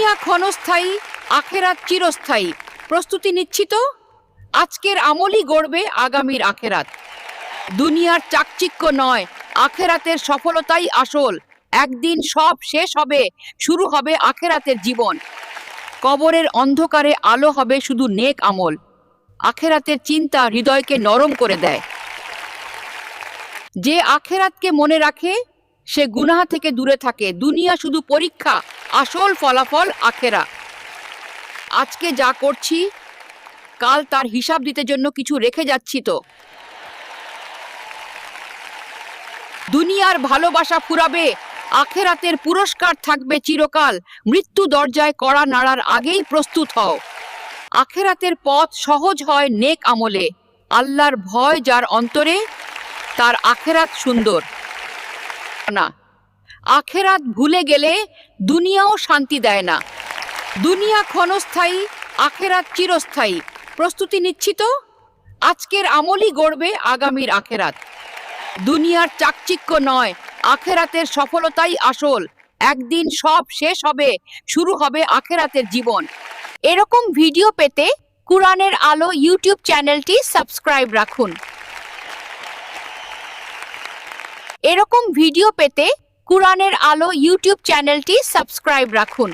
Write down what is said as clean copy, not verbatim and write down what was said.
দুনিয়া ক্ষণস্থায়ী, আখেরাত চিরস্থায়ী। প্রস্তুতি নিচ্ছি তো? আজকের আমলই গড়বে আগামীর আখেরাত। দুনিয়ার চাকচিক্য নয়, আখেরাতের সফলতাই আসল। একদিন সব শেষ হবে, শুরু হবে আখেরাতের জীবন। কবরের অন্ধকারে আলো হবে শুধু নেক আমল। আখেরাতের চিন্তা হৃদয়কে নরম করে দেয়। যে আখেরাতকে মনে রাখে সে গুনাহ থেকে দূরে থাকে। দুনিয়া শুধু পরীক্ষা, আসল ফলাফল আখেরা। আজকে যা করছি কাল তার হিসাব দিতে জন্য কিছু রেখে যাচ্ছি তো। দুনিয়ার ভালোবাসা ফুরাবে, আখেরাতের পুরস্কার থাকবে চিরকাল। মৃত্যু দরজায় কড়া নাড়ার আগেই প্রস্তুত হও। আখেরাতের পথ সহজ হয় নেক আমলে। আল্লাহর ভয় যার অন্তরে, তার আখেরাত সুন্দর না। আখেরাত ভুলে গেলে দুনিয়াও শান্তি দেয় না। দুনিয়া ক্ষণস্থায়ী, আখেরাত চিরস্থায়ী। প্রস্তুতি নিচ্ছি তো? আজকের আমলই গড়বে আগামীর আখেরাত। দুনিয়ার চাকচিক্য নয়, আখেরাতের সফলতাই আসল। একদিন সব শেষ হবে, শুরু হবে আখেরাতের জীবন। এরকম ভিডিও পেতে কুরআনের আলো ইউটিউব চ্যানেলটি সাবস্ক্রাইব রাখুন। এরকম ভিডিও পেতে কুরআনের আলো ইউটিউব চ্যানেলটি সাবস্ক্রাইব রাখুন।